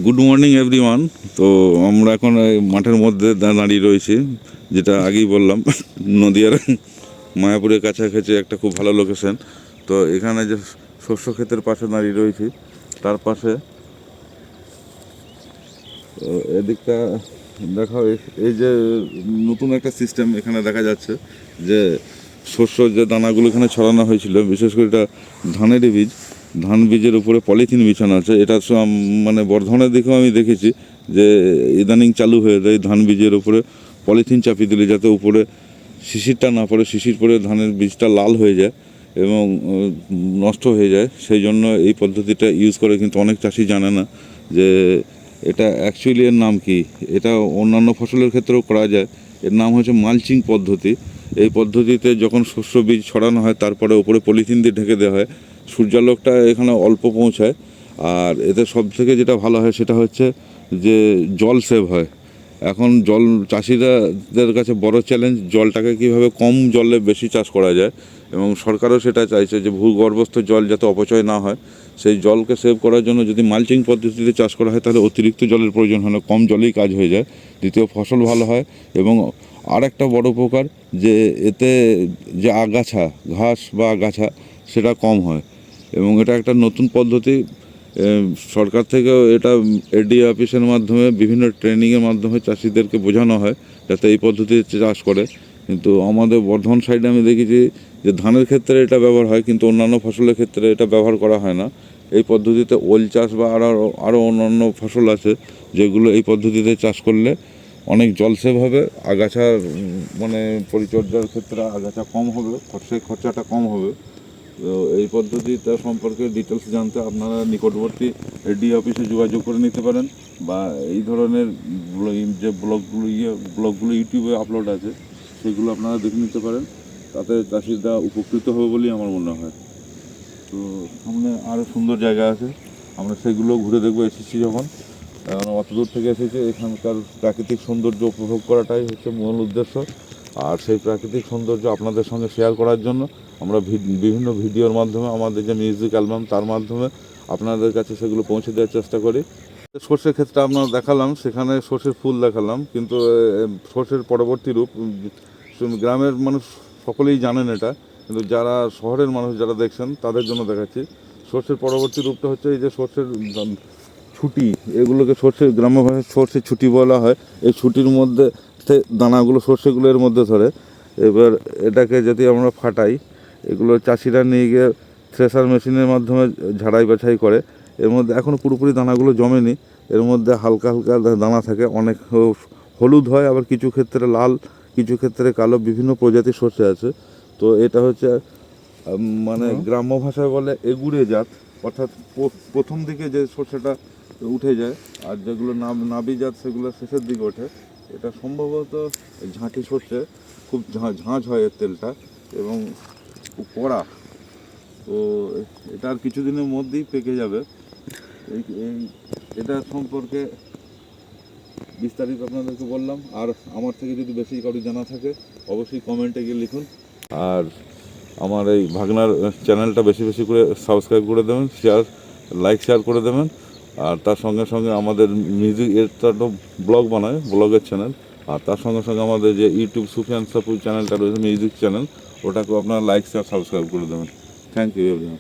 Good morning everyone. তো আমরা এখন এই মাঠের মধ্যে দাঁড়িয়ে রয়েছি, যেটা আগেই বললাম নদিয়ার মায়াপুরের কাছাকাছি একটা খুব ভালো লোকেশন। তো এখানে যে শস্য ক্ষেতের পাশে দাঁড়িয়ে রয়েছি, তার পাশে এদিকটা দেখা, এই যে নতুন একটা সিস্টেম এখানে দেখা যাচ্ছে, যে শস্য যে দানাগুলো এখানে ছড়ানো হয়েছিল, বিশেষ করে এটা ধানেরই বীজ, ধান বীজের উপরে পলিথিন বিছানো আছে। এটা মানে বর্ধমানের দিকেও আমি দেখেছি যে ইদানিং চালু হয়ে যায়, ধান বীজের উপরে পলিথিন চাপিয়ে দিলে যাতে উপরে শিশিরটা না পড়ে, শিশির পড়ে ধানের বীজটা লাল হয়ে যায় এবং নষ্ট হয়ে যায়। সেই জন্য এই পদ্ধতিটা ইউজ করে, কিন্তু অনেক চাষি জানে না যে এটা অ্যাকচুয়ালি এর নাম কি। এটা অন্যান্য ফসলের ক্ষেত্রেও করা যায়। এর নাম হচ্ছে মালচিং পদ্ধতি। এই পদ্ধতিতে যখন শস্য বীজ ছড়ানো হয়, তারপরে উপরে পলিথিন দিয়ে ঢেকে দেওয়া হয়, সূর্যালোকটা এখানে অল্প পৌঁছায়। আর এতে সব থেকে যেটা ভালো হয় সেটা হচ্ছে যে জল সেভ হয়। এখন জল চাষিদের কাছে বড় চ্যালেঞ্জ, জলটাকে কীভাবে কম জলে বেশি চাষ করা যায়, এবং সরকারও সেটা চাইছে যে ভূগর্ভস্থ জল যাতে অপচয় না হয়। সেই জলকে সেভ করার জন্য যদি মালচিং পদ্ধতিতে চাষ করা হয়, তাহলে অতিরিক্ত জলের প্রয়োজন হয় না, কম জলেই কাজ হয়ে যায়। দ্বিতীয়, ফসল ভালো হয়। এবং আর একটা বড় উপকার, যে এতে যে আগাছা, ঘাস বা আগাছা, সেটা কম হয়। এবং এটা একটা নতুন পদ্ধতি। সরকার থেকেও এটা এডি অফিসের মাধ্যমে বিভিন্ন ট্রেনিংয়ের মাধ্যমে চাষিদেরকে বোঝানো হয় যাতে এই পদ্ধতিতে চাষ করে। কিন্তু আমাদের বর্ধমান সাইডে আমি দেখেছি যে ধানের ক্ষেত্রে এটা ব্যবহার হয়, কিন্তু অন্যান্য ফসলের ক্ষেত্রে এটা ব্যবহার করা হয় না। এই পদ্ধতিতে ওল চাষ বা আরও অন্যান্য ফসল আছে যেগুলো এই পদ্ধতিতে চাষ করলে অনেক জল সেভ হবে, আগাছার মানে পরিচর্যার ক্ষেত্রে আগাছা কম হবে, খরচাটা কম হবে। তো এই পদ্ধতিটা সম্পর্কে ডিটেলস জানতে আপনারা নিকটবর্তী এডি অফিসে যোগাযোগ করে নিতে পারেন, বা এই ধরনের যে ব্লগগুলো ইউটিউবে আপলোড আছে সেগুলো আপনারা দেখে নিতে পারেন। তাতে চাষিরা উপকৃত হবে বলেই আমার মনে হয়। তো সামনে আরও সুন্দর জায়গা আছে, আমরা সেগুলো ঘুরে দেখবো এসেছি যখন। অত দূর থেকে এসেছি, এখানকার প্রাকৃতিক সৌন্দর্য উপভোগ করাটাই হচ্ছে মূল উদ্দেশ্য। আর সেই প্রাকৃতিক সৌন্দর্য আপনাদের সঙ্গে শেয়ার করার জন্য আমরা বিভিন্ন ভিডিওর মাধ্যমে, আমাদের যে মিউজিক অ্যালবাম, তার মাধ্যমে আপনাদের কাছে সেগুলো পৌঁছে দেওয়ার চেষ্টা করি। সর্ষের ক্ষেত্রে আপনারা দেখালাম, সেখানে সর্ষের ফুল দেখালাম, কিন্তু সর্ষের পরবর্তী রূপ গ্রামের মানুষ সকলেই জানেন এটা, কিন্তু যারা শহরের মানুষ যারা দেখছেন তাদের জন্য দেখাচ্ছি। সর্ষের পরবর্তী রূপটা হচ্ছে এই যে সর্ষের ছুটি, এগুলোকে সর্ষের গ্রাম্য ভাষায় সর্ষে ছুটি বলা হয়। এই ছুটির মধ্যে দানাগুলো, সর্ষেগুলো এর মধ্যে ধরে। এবার এটাকে যদি আমরা ফাটাই, এগুলো চাষিরা নিয়ে গিয়ে থ্রেসার মেশিনের মাধ্যমে ঝাড়াই বাছাই করে। এর মধ্যে এখনও পুরোপুরি দানাগুলো জমেনি, এর মধ্যে হালকা হালকা দানা থাকে, অনেক হলুদ হয়, আবার কিছু ক্ষেত্রে লাল, কিছু ক্ষেত্রে কালো, বিভিন্ন প্রজাতির সর্ষে আছে। তো এটা হচ্ছে মানে গ্রাম্য ভাষায় বলে এগুড়ে জাত, অর্থাৎ প্রথম দিকে যে সর্ষেটা উঠে যায়, আর যেগুলো নাবি জাত সেগুলো শেষের দিকে ওঠে। এটা সম্ভবত ঝাঁটি সর্ষে, খুব ঝাঁঝ হয় এর তেলটা, এবং খুব কড়া। তো এটা আর কিছুদিনের মধ্যেই পেকে যাবে। এই এটা সম্পর্কে বিস্তারিত আপনাদেরকে বললাম। আর আমার থেকে যদি বেশি কারো জানা থাকে অবশ্যই কমেন্টে গিয়ে লিখুন। আর আমার এই ভাগনার চ্যানেলটা বেশি বেশি করে সাবস্ক্রাইব করে দেবেন, শেয়ার করে দেবেন। আর তার সঙ্গে সঙ্গে আমাদের মিউজিক, এটা তো ব্লগ বানায়, ব্লগের চ্যানেল। আর তার সঙ্গে সঙ্গে আমাদের যে ইউটিউব সুফিয়ান সাপু চ্যানেলটা রয়েছে, মিউজিক চ্যানেল, ওটাকেও আপনারা লাইক শেয়ার সাবস্ক্রাইব করে দেবেন। Thank you everyone.